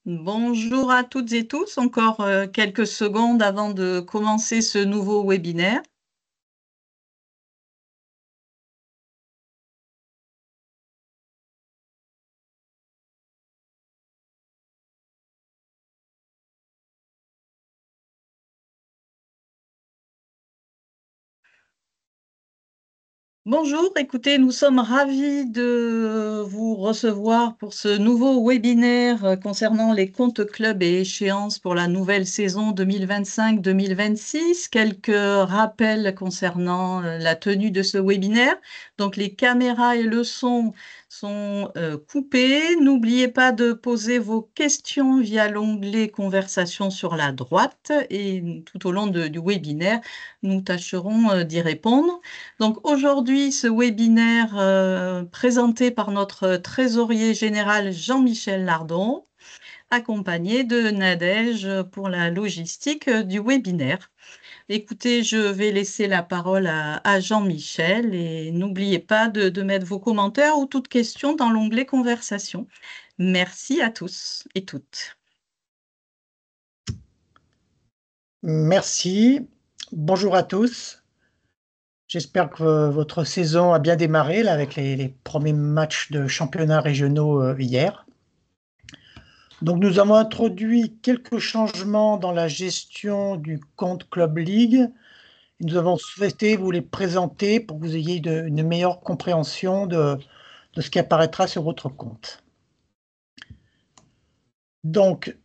Bonjour à toutes et tous, encore quelques secondes avant de commencer ce nouveau webinaire. Bonjour, écoutez, nous sommes ravis de vous recevoir pour ce nouveau webinaire concernant les comptes clubs et échéances pour la nouvelle saison 2025-2026. Quelques rappels concernant la tenue de ce webinaire. Donc, les caméras et le son sont coupés. N'oubliez pas de poser vos questions via l'onglet Conversation sur la droite et tout au long du webinaire, nous tâcherons d'y répondre. Donc aujourd'hui, ce webinaire présenté par notre trésorier général Jean-Michel Lardon, accompagné de Nadège pour la logistique du webinaire. Écoutez, je vais laisser la parole à Jean-Michel et n'oubliez pas de mettre vos commentaires ou toutes questions dans l'onglet Conversation. Merci à tous et toutes. Merci. Bonjour à tous. J'espère que votre saison a bien démarré là, avec les premiers matchs de championnats régionaux hier. Donc, nous avons introduit quelques changements dans la gestion du compte Club League. Nous avons souhaité vous les présenter pour que vous ayez une meilleure compréhension de ce qui apparaîtra sur votre compte. Donc,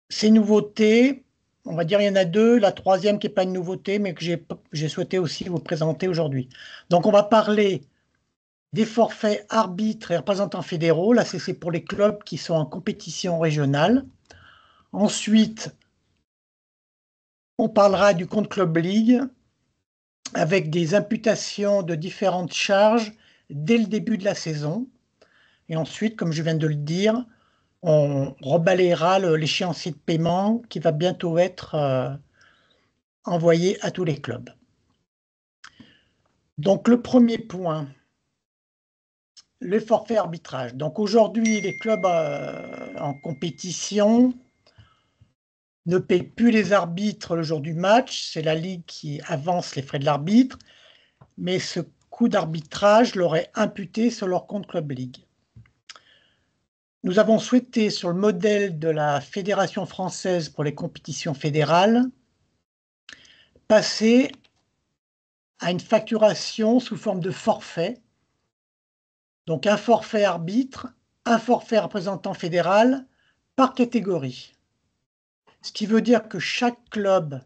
ces nouveautés, on va dire il y en a deux. La troisième qui n'est pas une nouveauté, mais que j'ai souhaité aussi vous présenter aujourd'hui. Donc, on va parler des forfaits arbitres et représentants fédéraux. Là, c'est pour les clubs qui sont en compétition régionale. Ensuite, on parlera du compte Club League avec des imputations de différentes charges dès le début de la saison. Et ensuite, comme je viens de le dire, on rebalayera l'échéancier de paiement qui va bientôt être envoyé à tous les clubs. Donc, le premier point, le forfait arbitrage. Donc, aujourd'hui, les clubs en compétition ne payent plus les arbitres le jour du match. C'est la Ligue qui avance les frais de l'arbitre. Mais ce coût d'arbitrage leur est imputé sur leur compte Club League. Nous avons souhaité, sur le modèle de la Fédération française pour les compétitions fédérales, passer à une facturation sous forme de forfait. Donc un forfait arbitre, un forfait représentant fédéral par catégorie. Ce qui veut dire que chaque club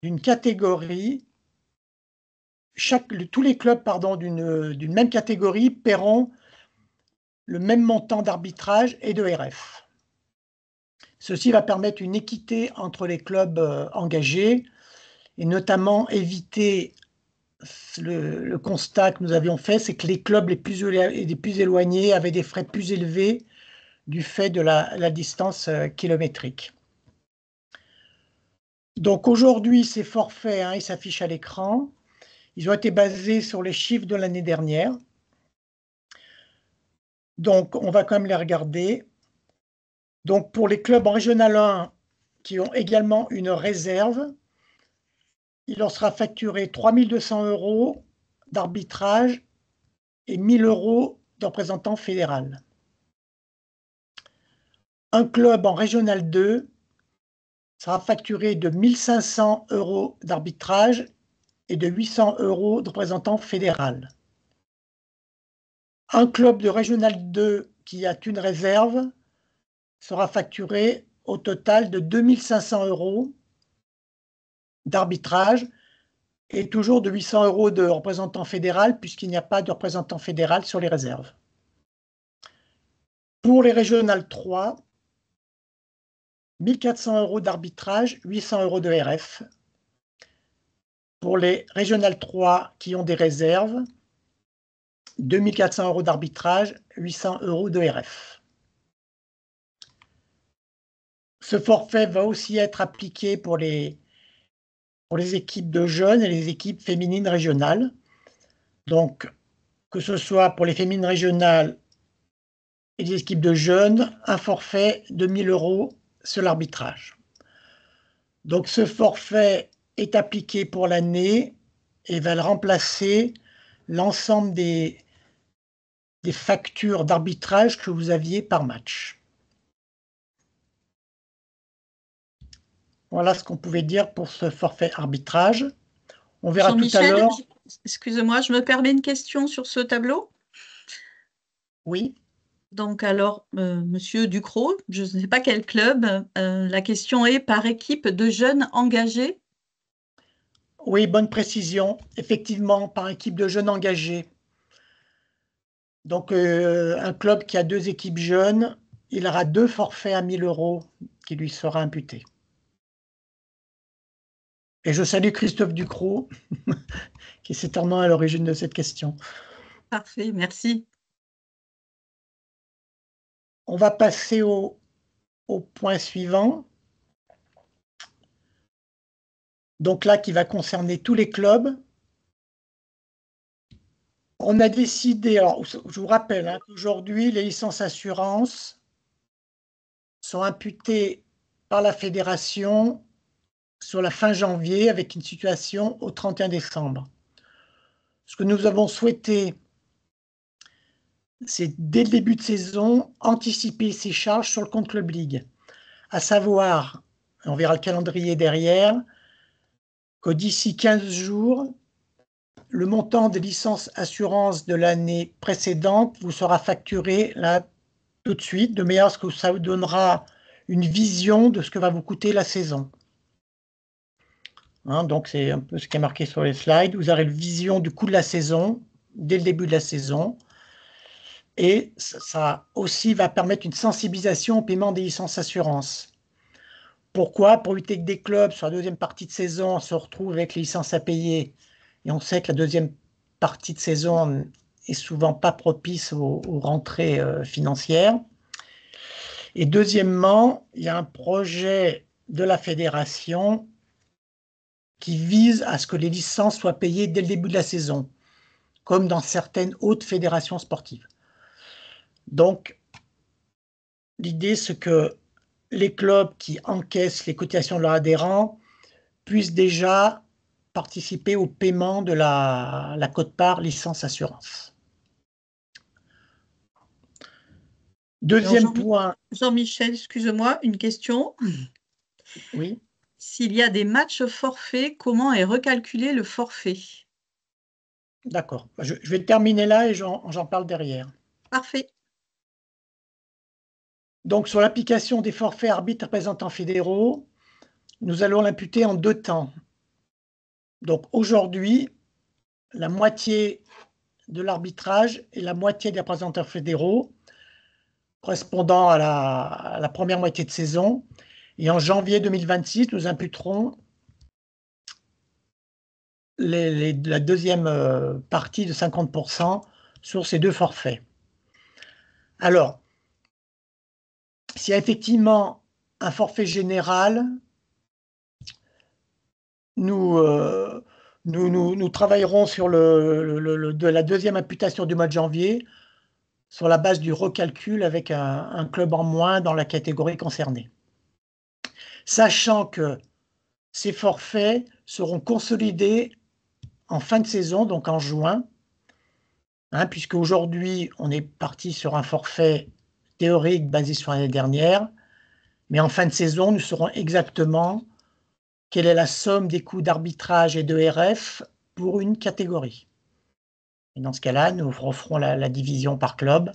d'une catégorie, tous les clubs d'une même catégorie paieront le même montant d'arbitrage et de RF. Ceci va permettre une équité entre les clubs engagés et notamment éviter le constat que nous avions fait, c'est que les clubs les plus éloignés avaient des frais plus élevés du fait de la distance kilométrique. Donc aujourd'hui, ces forfaits, ils s'affichent à l'écran. Ils ont été basés sur les chiffres de l'année dernière. Donc, on va quand même les regarder. Donc, pour les clubs en Régional 1 qui ont également une réserve, il leur sera facturé 3 200 € d'arbitrage et 1 000 € de représentant fédéral. Un club en Régional 2 sera facturé de 1 500 € d'arbitrage et de 800 € de représentant fédéral. Un club de Régional 2 qui a une réserve sera facturé au total de 2 500 € d'arbitrage et toujours de 800 € de représentant fédéral puisqu'il n'y a pas de représentant fédéral sur les réserves. Pour les Régional 3, 1 400 € d'arbitrage, 800 € de RF. Pour les Régional 3 qui ont des réserves, 2 400 € d'arbitrage, 800 € de RF. Ce forfait va aussi être appliqué pour les équipes de jeunes et les équipes féminines régionales. Donc, que ce soit pour les féminines régionales et des équipes de jeunes, un forfait de 1 000 € sur l'arbitrage. Donc ce forfait est appliqué pour l'année et va remplacer l'ensemble des factures d'arbitrage que vous aviez par match. Voilà ce qu'on pouvait dire pour ce forfait arbitrage. On verra tout à Jean-Michel, l'heure. excusez-moi, je me permets une question sur ce tableau. Oui, Donc alors, Monsieur Ducrot, je ne sais pas quel club, la question est par équipe de jeunes engagés. oui, bonne précision. Effectivement, par équipe de jeunes engagés. Donc, un club qui a 2 équipes jeunes, il aura 2 forfaits à 1 000 € qui lui sera imputés. Et je salue Christophe Ducrot, qui est certainement à l'origine de cette question. Parfait, merci. On va passer au point suivant. Donc là, qui va concerner tous les clubs. On a décidé, alors je vous rappelle qu'aujourd'hui, les licences assurances sont imputées par la fédération sur la fin janvier avec une situation au 31 décembre. Ce que nous avons souhaité, c'est dès le début de saison, anticiper ces charges sur le compte Club League. À savoir, on verra le calendrier derrière, que d'ici 15 jours, le montant des licences assurances de l'année précédente vous sera facturé là tout de suite, de manière à ce que ça vous donnera une vision de ce que va vous coûter la saison. Donc c'est un peu ce qui est marqué sur les slides. Vous aurez une vision du coût de la saison dès le début de la saison. Et ça aussi va permettre une sensibilisation au paiement des licences assurances. Pourquoi? Pour éviter que des clubs, sur la deuxième partie de saison, se retrouvent avec les licences à payer. Et on sait que la deuxième partie de saison est souvent pas propice aux rentrées financières. Et deuxièmement, il y a un projet de la fédération qui vise à ce que les licences soient payées dès le début de la saison, comme dans certaines autres fédérations sportives. Donc, l'idée, c'est que les clubs qui encaissent les cotisations de leurs adhérents puissent déjà participer au paiement de la quote-part licence assurance. Alors, Deuxième point, Jean-Michel, excusez-moi, une question. oui, S'il y a des matchs forfaits, comment est recalculé le forfait? d'accord. Je vais terminer là et j'en parle derrière. Parfait. Donc, sur l'application des forfaits arbitres représentants fédéraux, nous allons l'imputer en 2 temps. Donc, aujourd'hui, la moitié de l'arbitrage et la moitié des représentants fédéraux, correspondant à la première moitié de saison. Et en janvier 2026, nous imputerons la deuxième partie de 50% sur ces 2 forfaits. Alors, s'il y a effectivement un forfait général, nous travaillerons sur de la deuxième imputation du mois de janvier sur la base du recalcul avec un club en moins dans la catégorie concernée. Sachant que ces forfaits seront consolidés en fin de saison, donc en juin, puisque aujourd'hui, on est parti sur un forfait théorique basé sur l'année dernière, mais en fin de saison, nous saurons exactement quelle est la somme des coûts d'arbitrage et de RF pour une catégorie. Et dans ce cas-là, nous referons la division par club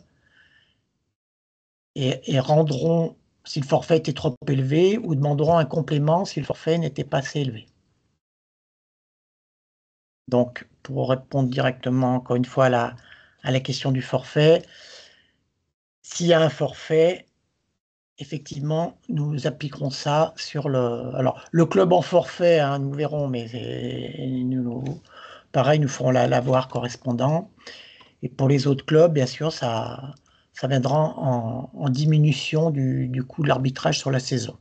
et rendrons si le forfait était trop élevé ou demanderons un complément si le forfait n'était pas assez élevé. Donc, pour répondre directement, encore une fois, à la question du forfait, s'il y a un forfait, effectivement, nous appliquerons ça sur alors, le club en forfait, nous verrons, mais pareil, nous ferons l'avoir correspondant. Et pour les autres clubs, bien sûr, ça viendra en diminution du coût de l'arbitrage sur la saison.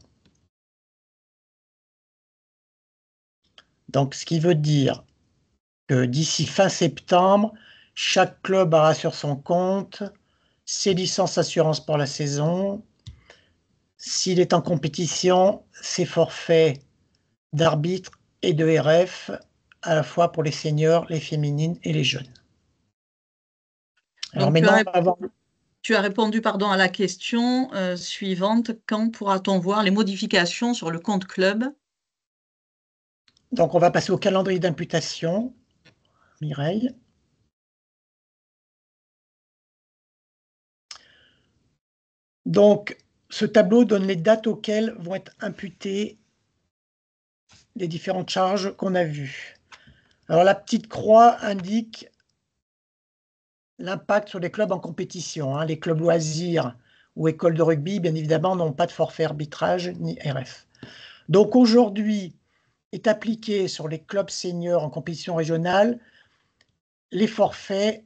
Donc, ce qui veut dire que d'ici fin septembre, chaque club aura sur son compte ses licences assurance pour la saison, s'il est en compétition, ses forfaits d'arbitre et de RF, à la fois pour les seniors, les féminines et les jeunes. Alors Donc, maintenant, on va voir. tu as répondu, pardon, à la question suivante. Quand pourra-t-on voir les modifications sur le compte club? Donc, on va passer au calendrier d'imputation. Mireille. Donc, ce tableau donne les dates auxquelles vont être imputées les différentes charges qu'on a vues. Alors, la petite croix indique l'impact sur les clubs en compétition. Les clubs loisirs ou écoles de rugby, bien évidemment, n'ont pas de forfait arbitrage ni RF. Donc, aujourd'hui, est appliqué sur les clubs seniors en compétition régionale les forfaits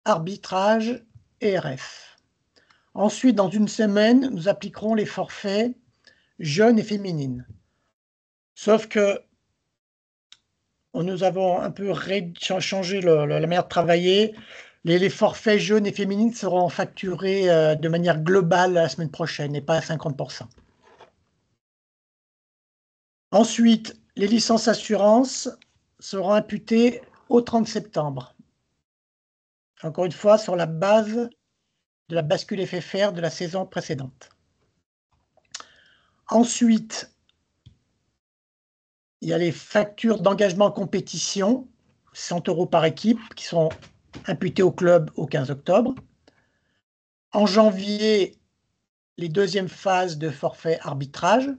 arbitrage et RF. Ensuite, dans une semaine, nous appliquerons les forfaits jeunes et féminines. Sauf que nous avons un peu changé la manière de travailler. Les forfaits jeunes et féminines seront facturés de manière globale la semaine prochaine et pas à 50%. Ensuite, les licences assurance seront imputées au 30 septembre. Encore une fois, sur la base de la bascule FFR de la saison précédente. Ensuite, il y a les factures d'engagement en compétition, 100 € par équipe, qui sont imputées au club au 15 octobre. En janvier, les deuxièmes phases de forfait arbitrage,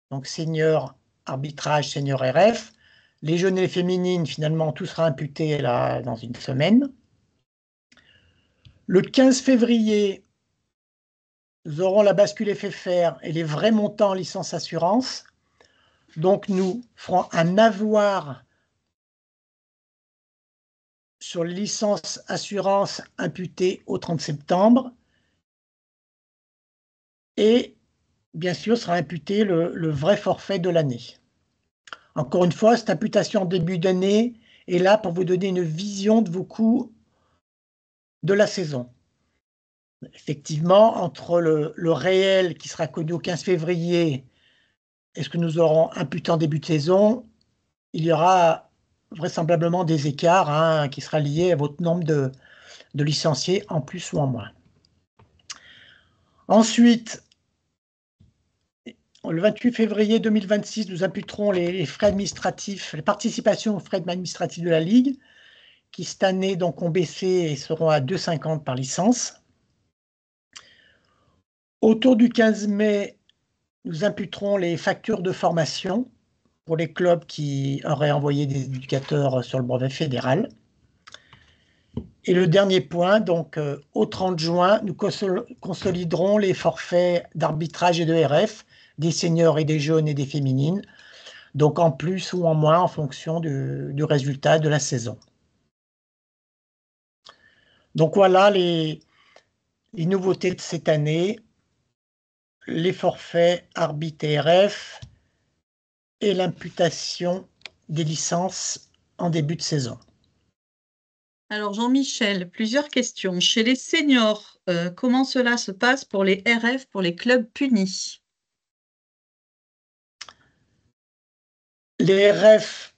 donc senior arbitrage, senior RF. Les jeunes et les féminines, finalement, tout sera imputé là, dans une semaine. Le 15 février, nous aurons la bascule FFR et les vrais montants en licence assurance. Donc, nous ferons un avoir sur les licences assurance imputées au 30 septembre. Et, bien sûr, sera imputé le vrai forfait de l'année. Encore une fois, cette imputation en début d'année est là pour vous donner une vision de vos coûts de la saison. Effectivement, entre le réel qui sera connu au 15 février et ce que nous aurons imputé en début de saison, il y aura vraisemblablement des écarts qui sera lié à votre nombre de licenciés en plus ou en moins. Ensuite, le 28 février 2026, nous imputerons les frais administratifs, les participations aux frais administratifs de la Ligue, qui cette année donc ont baissé et seront à 2,50 € par licence. Autour du 15 mai, nous imputerons les factures de formation pour les clubs qui auraient envoyé des éducateurs sur le brevet fédéral. Et le dernier point, donc au 30 juin, nous consoliderons les forfaits d'arbitrage et de RF des seniors et des jeunes et des féminines, donc en plus ou en moins en fonction du résultat de la saison. Donc voilà les nouveautés de cette année, les forfaits arbitre et RF et l'imputation des licences en début de saison. Alors Jean-Michel, plusieurs questions. Chez les seniors, comment cela se passe pour les RF, pour les clubs punis? Les RF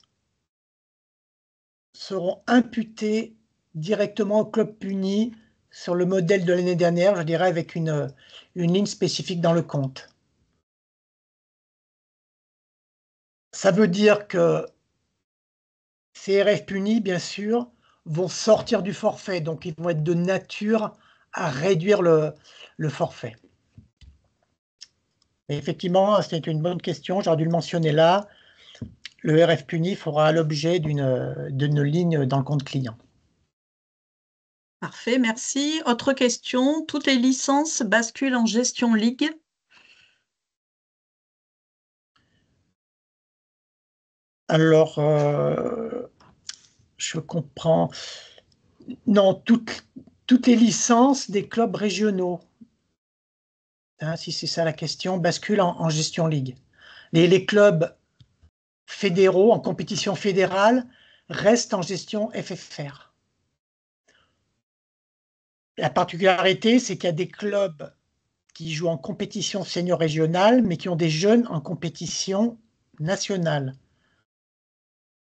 seront imputés directement au club puni sur le modèle de l'année dernière, je dirais avec une ligne spécifique dans le compte. Ça veut dire que ces RF punis, bien sûr, vont sortir du forfait, donc ils vont être de nature à réduire le forfait. Et effectivement, c'est une bonne question, j'aurais dû le mentionner là. Le RF puni fera l'objet d'une ligne dans le compte client. Parfait, merci. Autre question, toutes les licences basculent en gestion ligue? Alors, je comprends. Non, toutes les licences des clubs régionaux, si c'est ça la question, basculent en gestion ligue. Les clubs fédéraux en compétition fédérale restent en gestion FFR. La particularité, c'est qu'il y a des clubs qui jouent en compétition senior régionale, mais qui ont des jeunes en compétition nationale.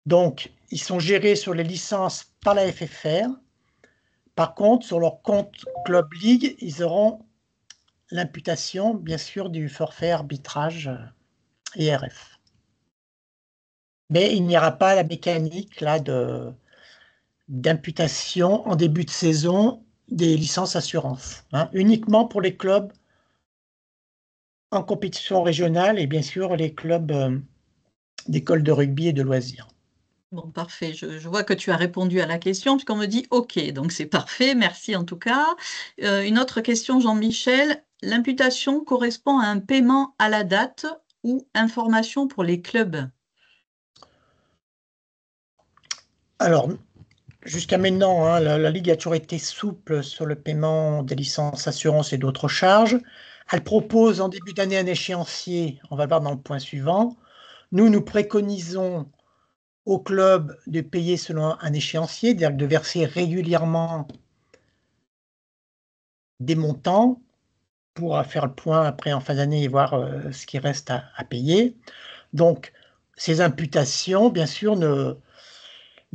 Donc, ils sont gérés sur les licences par la FFR. Par contre, sur leur compte Club League, ils auront l'imputation, bien sûr, du forfait arbitrage et RF. Mais il n'y aura pas la mécanique là d'imputation en début de saison des licences assurance, hein, uniquement pour les clubs en compétition régionale et bien sûr les clubs d'écoles de rugby et de loisirs. Bon, parfait. Je vois que tu as répondu à la question puisqu'on me dit OK, donc c'est parfait. Merci en tout cas. Une autre question, Jean-Michel. L'imputation correspond à un paiement à la date ou information pour les clubs? Alors, jusqu'à maintenant, hein, la Ligue a toujours été souple sur le paiement des licences assurance et d'autres charges. Elle propose en début d'année un échéancier, on va le voir dans le point suivant. Nous préconisons au club de payer selon un échéancier, c'est-à-dire de verser régulièrement des montants pour faire le point après en fin d'année et voir ce qui reste à payer. Donc, ces imputations, bien sûr, ne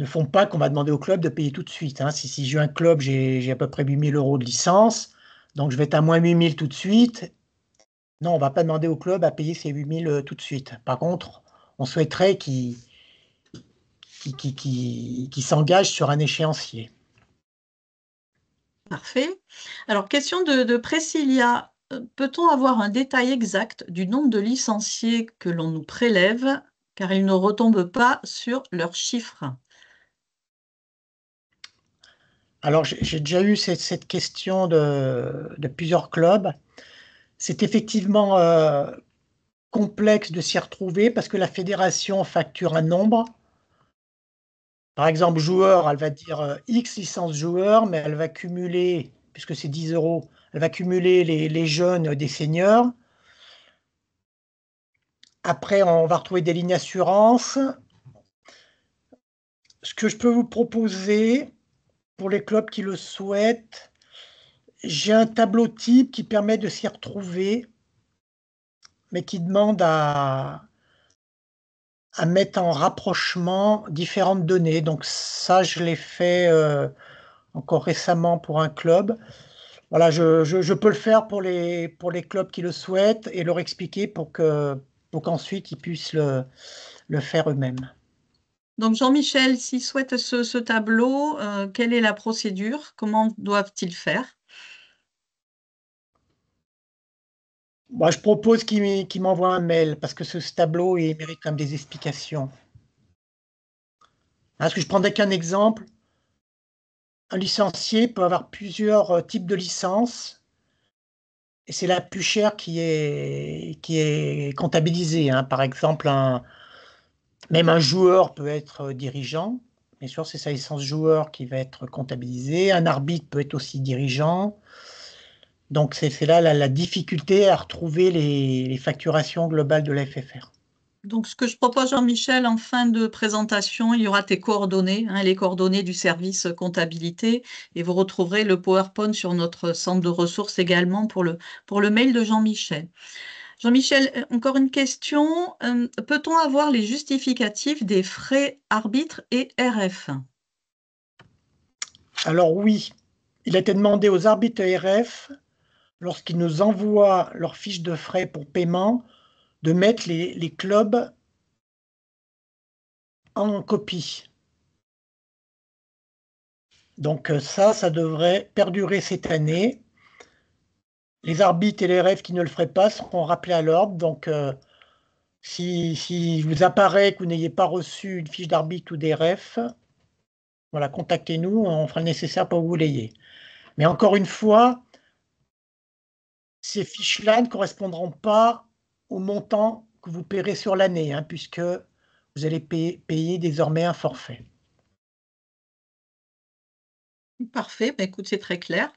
font pas qu'on va demander au club de payer tout de suite, hein. Si j'ai un club, j'ai à peu près 8 000 € de licence, donc je vais être à moins 8 000 tout de suite. Non, on ne va pas demander au club à payer ces 8 000 tout de suite. Par contre, on souhaiterait qu'il s'engage sur un échéancier. Parfait. Alors, question de Priscilla. Peut-on avoir un détail exact du nombre de licenciés que l'on nous prélève car ils ne retombent pas sur leurs chiffres? Alors, j'ai déjà eu cette question de plusieurs clubs. C'est effectivement complexe de s'y retrouver parce que la fédération facture un nombre. Par exemple, joueur, elle va dire X licence joueur, mais elle va cumuler, puisque c'est 10 €, elle va cumuler les jeunes des seniors. Après, on va retrouver des lignes assurance. Ce que je peux vous proposer, pour les clubs qui le souhaitent, j'ai un tableau type qui permet de s'y retrouver, mais qui demande à mettre en rapprochement différentes données. Donc ça, je l'ai fait encore récemment pour un club. Voilà, je peux le faire pour les clubs qui le souhaitent et leur expliquer pour qu'ensuite ils puissent le faire eux-mêmes. Donc, Jean-Michel, s'ils souhaitent ce tableau, quelle est la procédure? Comment doivent-ils faire? Moi, je propose qu'ils m'envoient un mail parce que ce tableau, il mérite quand même des explications. Parce que je prendrai qu'un exemple. Un licencié peut avoir plusieurs types de licences et c'est la plus chère qui est comptabilisée, hein. Par exemple, même un joueur peut être dirigeant. Bien sûr, c'est sa licence joueur qui va être comptabilisée. Un arbitre peut être aussi dirigeant. Donc, c'est là la difficulté à retrouver les facturations globales de la FFR. Donc, ce que je propose, Jean-Michel, en fin de présentation, il y aura tes coordonnées, hein, les coordonnées du service comptabilité, et vous retrouverez le PowerPoint sur notre centre de ressources également pour le mail de Jean-Michel. Jean-Michel, encore une question. Peut-on avoir les justificatifs des frais arbitres et RF? Alors oui, il a été demandé aux arbitres ERF, lorsqu'ils nous envoient leurs fiches de frais pour paiement, de mettre les clubs en copie. Donc ça devrait perdurer cette année. Les arbitres et les RF qui ne le feraient pas seront rappelés à l'ordre. Donc si vous apparaît que vous n'ayez pas reçu une fiche d'arbitre ou des RF, voilà, contactez-nous, on fera le nécessaire pour que vous l'ayez. Mais encore une fois, ces fiches-là ne correspondront pas au montant que vous paierez sur l'année, hein, puisque vous allez payer désormais un forfait. Parfait, bah, écoute, c'est très clair.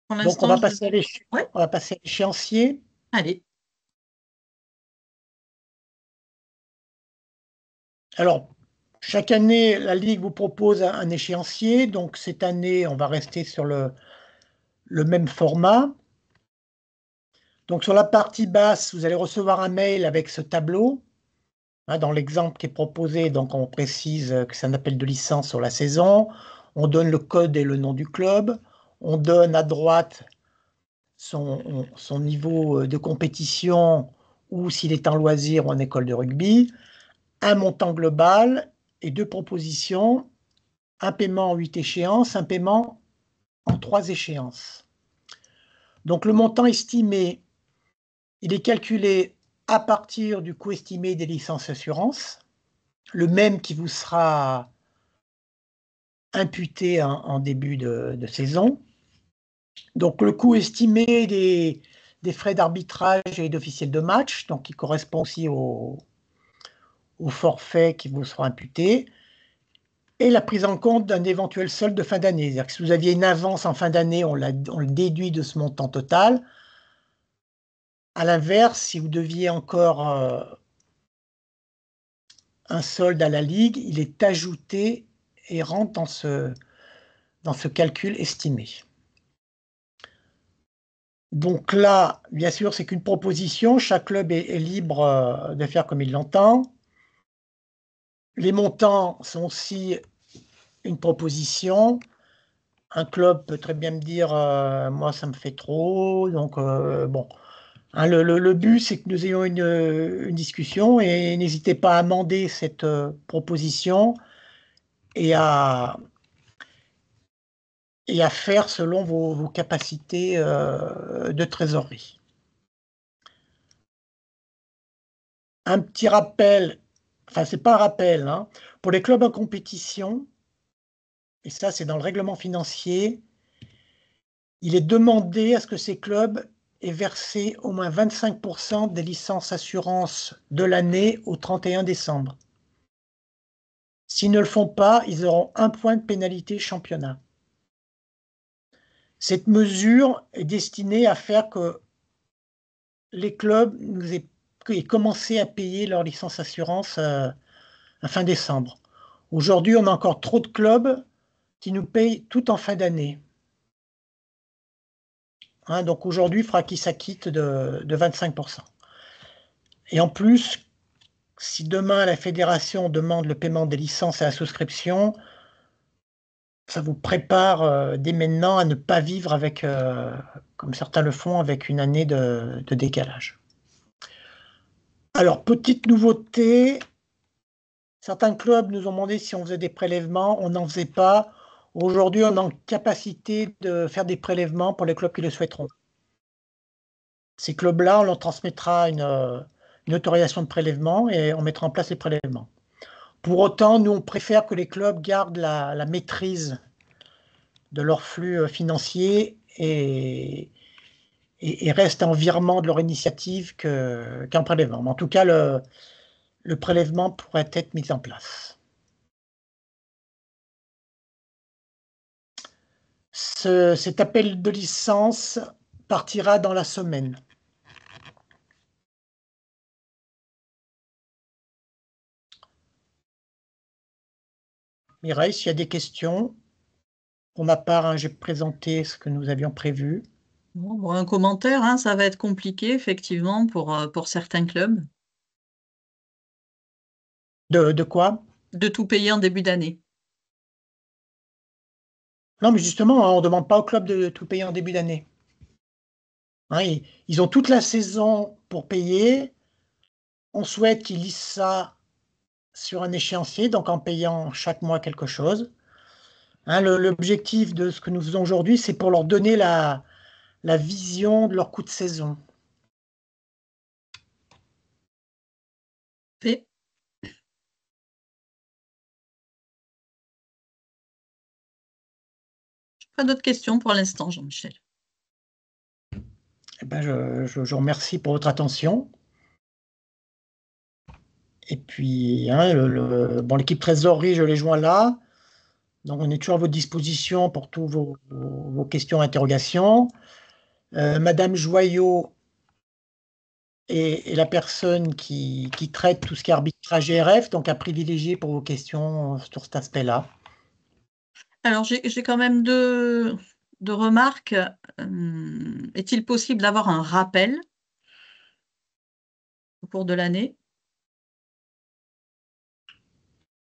Pour Donc, l'instant, ouais, on va passer à l'échéancier. allez. Alors, Chaque année, la Ligue vous propose un échéancier. Donc cette année, on va rester sur le même format. Donc sur la partie basse, vous allez recevoir un mail avec ce tableau. Dans l'exemple qui est proposé, donc on précise que c'est un appel de licence sur la saison. On donne le code et le nom du club. On donne à droite son niveau de compétition ou s'il est en loisir ou en école de rugby. Un montant global et deux propositions. Un paiement en 8 échéances, un paiement en 3 échéances. Donc le montant estimé, il est calculé à partir du coût estimé des licences assurances, le même qui vous sera imputé en début de saison. Donc le coût estimé des frais d'arbitrage et d'officiel de match, donc qui correspond aussi au forfait qui vous sera imputé, et la prise en compte d'un éventuel solde de fin d'année. C'est-à-dire que si vous aviez une avance en fin d'année, on le déduit de ce montant total. À l'inverse, si vous deviez encore un solde à la Ligue, il est ajouté et rentre dans ce calcul estimé. Donc là, bien sûr, c'est qu'une proposition. Chaque club est libre de faire comme il l'entend. Les montants sont aussi une proposition. Un club peut très bien me dire, moi, ça me fait trop. Donc, bon. Hein, le but, c'est que nous ayons une discussion et n'hésitez pas à amender cette proposition et à faire selon vos capacités de trésorerie. Un petit rappel, enfin, c'est pas un rappel, hein, pour les clubs en compétition, et ça, c'est dans le règlement financier, il est demandé à ce que ces clubs aient versé au moins 25% des licences assurances de l'année au 31 décembre. S'ils ne le font pas, ils auront 1 point de pénalité championnat. Cette mesure est destinée à faire que les clubs aient commencé à payer leur licence assurance à fin décembre. Aujourd'hui, on a encore trop de clubs qui nous payent tout en fin d'année. Hein, donc aujourd'hui, il faudra qu'ils s'acquittent de 25%. Et en plus, si demain la fédération demande le paiement des licences et la souscription, ça vous prépare dès maintenant à ne pas vivre avec, comme certains le font, avec une année de décalage. Alors, petite nouveauté, certains clubs nous ont demandé si on faisait des prélèvements, on n'en faisait pas. Aujourd'hui, on est en capacité de faire des prélèvements pour les clubs qui le souhaiteront. Ces clubs-là, on leur transmettra une autorisation de prélèvement et on mettra en place les prélèvements. Pour autant, nous, on préfère que les clubs gardent la maîtrise de leur flux financier et restent en virement de leur initiative qu'en prélèvement. Mais en tout cas, le prélèvement pourrait être mis en place. Cet appel de licence partira dans la semaine. Mireille, s'il y a des questions, pour ma part, hein, j'ai présenté ce que nous avions prévu. Bon, un commentaire, hein, ça va être compliqué, effectivement, pour certains clubs, De quoi? de tout payer en début d'année. Non, mais justement, hein, on ne demande pas au club de tout payer en début d'année. Hein, ils ont toute la saison pour payer. On souhaite qu'ils lissent ça sur un échéancier, donc en payant chaque mois quelque chose. Hein, l'objectif de ce que nous faisons aujourd'hui, c'est pour leur donner la vision de leur coût de saison. Fait. Pas d'autres questions pour l'instant, Jean-Michel. Eh ben, je vous remercie pour votre attention. Et puis, hein, bon, l'équipe trésorerie, je les joins là. Donc, on est toujours à votre disposition pour tous vos questions, interrogations. Madame Joyot et la personne qui traite tout ce qui est arbitrage GRF, donc à privilégier pour vos questions sur cet aspect-là. Alors, j'ai quand même deux remarques. Est-il possible d'avoir un rappel au cours de l'année?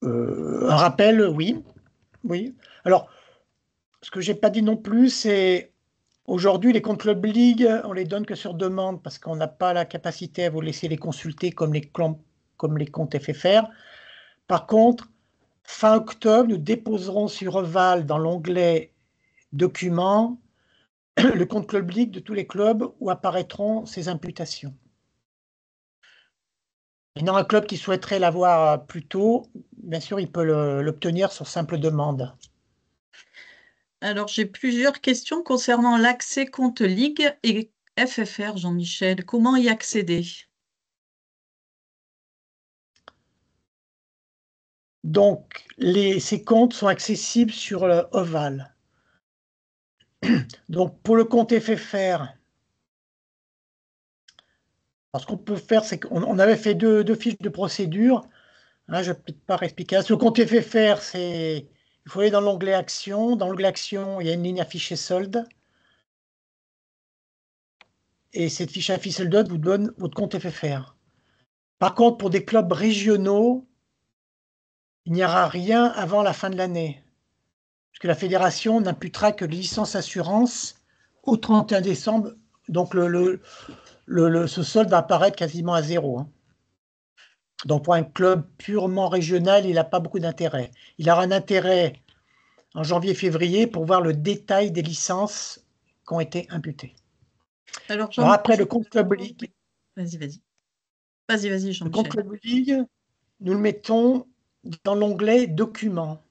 Un rappel, oui. Oui. Alors, ce que j'ai pas dit non plus, c'est aujourd'hui les comptes Club League, on les donne que sur demande parce qu'on n'a pas la capacité à vous laisser les consulter comme les comptes FFR. Par contre, fin octobre, nous déposerons sur Oval dans l'onglet Documents le compte Club League de tous les clubs où apparaîtront ces imputations. Maintenant, un club qui souhaiterait l'avoir plus tôt, bien sûr, il peut l'obtenir sur simple demande. Alors, j'ai plusieurs questions concernant l'accès compte Ligue et FFR, Jean-Michel. Comment y accéder? Donc, ces comptes sont accessibles sur Oval. Donc, pour le compte FFR, alors ce qu'on peut faire, c'est qu'on avait fait deux fiches de procédure. Hein, je ne vais peut-être pas expliquer. Sur le compte FFR, il faut aller dans l'onglet Action. Dans l'onglet Action, il y a une ligne affichée solde. Et cette fiche affichée solde vous donne votre compte FFR. Par contre, pour des clubs régionaux, il n'y aura rien avant la fin de l'année, puisque la fédération n'imputera que les licences assurance au 31 décembre. Donc, ce solde va apparaître quasiment à zéro. Hein. Donc, pour un club purement régional, il n'a pas beaucoup d'intérêt. Il aura un intérêt en janvier-février pour voir le détail des licences qui ont été imputées. Alors, Alors, Jean-Michel, après, le compte Club League, vas-y, vas-y. Vas-y, le compte Jean-Michel. Club League, nous le mettons dans l'onglet Documents.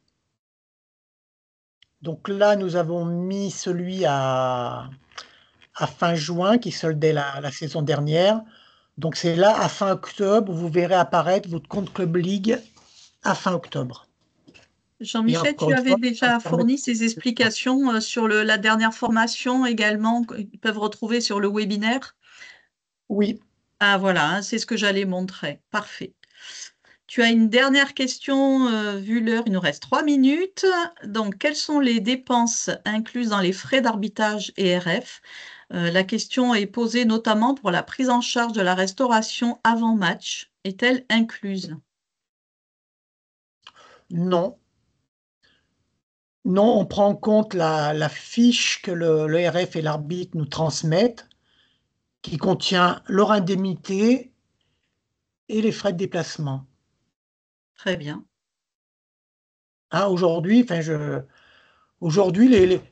Donc là, nous avons mis celui à fin juin qui soldait la saison dernière. Donc c'est là, à fin octobre, vous verrez apparaître votre compte Club League à fin octobre. Et Jean-Michel, encore tu une avais fois, ça déjà permet fourni ces explications sur la dernière formation également qu'ils peuvent retrouver sur le webinaire. Oui, Ah voilà, hein, c'est ce que j'allais montrer. Parfait. Tu as une dernière question, vu l'heure, il nous reste 3 minutes. Donc, quelles sont les dépenses incluses dans les frais d'arbitrage et RF? La question est posée notamment pour la prise en charge de la restauration avant match. Est-elle incluse? non. Non, on prend en compte la fiche que le RF et l'arbitre nous transmettent, qui contient leur indemnité et les frais de déplacement. Très bien. Hein, aujourd'hui,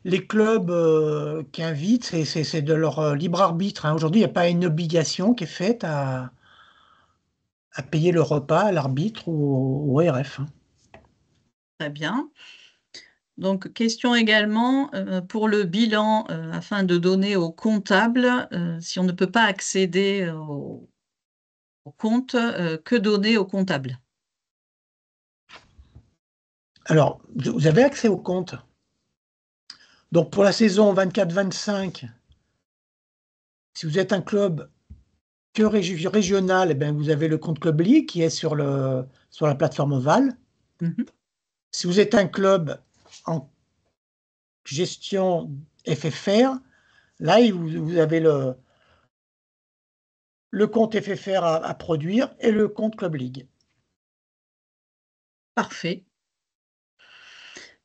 les clubs qui invitent, c'est de leur libre arbitre. Hein. Aujourd'hui, il n'y a pas une obligation qui est faite à payer le repas à l'arbitre ou au RF. Hein. Très bien. Donc, question également pour le bilan, afin de donner au comptable, si on ne peut pas accéder au compte, que donner au comptable? Alors, vous avez accès au compte. Donc, pour la saison 24-25, si vous êtes un club que régional, eh ben, vous avez le compte Club League qui est sur la plateforme Oval. Mhm. Si vous êtes un club en gestion FFR, là, vous avez le compte FFR à produire et le compte Club League. Parfait.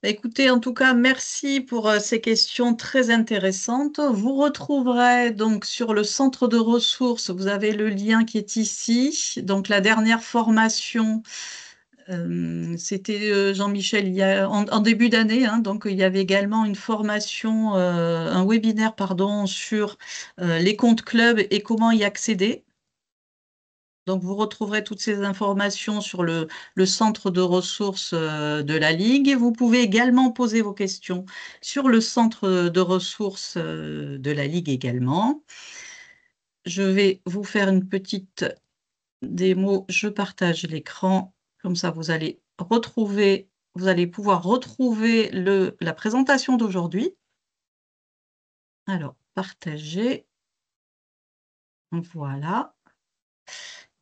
Bah, écoutez, en tout cas, merci pour ces questions très intéressantes. Vous retrouverez donc sur le centre de ressources, vous avez le lien qui est ici. Donc la dernière formation, c'était Jean-Michel en début d'année. Hein, donc il y avait également une formation, un webinaire, pardon, sur les comptes clubs et comment y accéder. Donc, vous retrouverez toutes ces informations sur le centre de ressources de la Ligue. Vous pouvez également poser vos questions sur le centre de ressources de la Ligue également. Je vais vous faire une petite démo. Je partage l'écran. Comme ça, vous allez pouvoir retrouver la présentation d'aujourd'hui. Alors, partager. Voilà.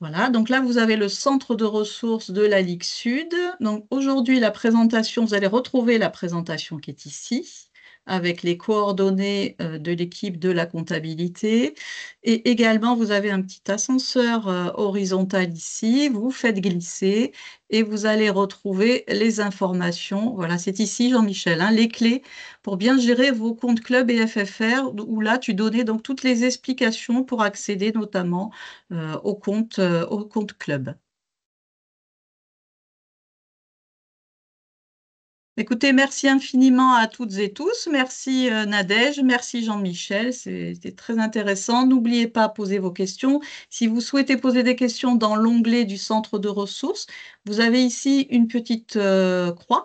Voilà, donc là, vous avez le centre de ressources de la Ligue Sud. Donc aujourd'hui, la présentation, vous allez retrouver la présentation qui est ici, avec les coordonnées de l'équipe de la comptabilité. Et également, vous avez un petit ascenseur horizontal ici. Vous faites glisser et vous allez retrouver les informations. Voilà, c'est ici, Jean-Michel, hein, les clés pour bien gérer vos comptes club et FFR, où là, tu donnais donc toutes les explications pour accéder notamment au compte club. Écoutez, merci infiniment à toutes et tous. Merci Nadège, merci Jean-Michel, c'était très intéressant. N'oubliez pas de poser vos questions. Si vous souhaitez poser des questions dans l'onglet du centre de ressources, vous avez ici une petite croix.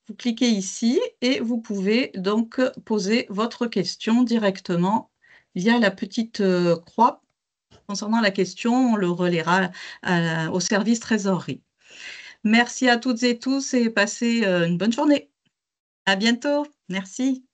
Vous cliquez ici et vous pouvez donc poser votre question directement via la petite croix. Concernant la question, on le relaiera au service trésorerie. Merci à toutes et tous et passez une bonne journée. À bientôt. Merci.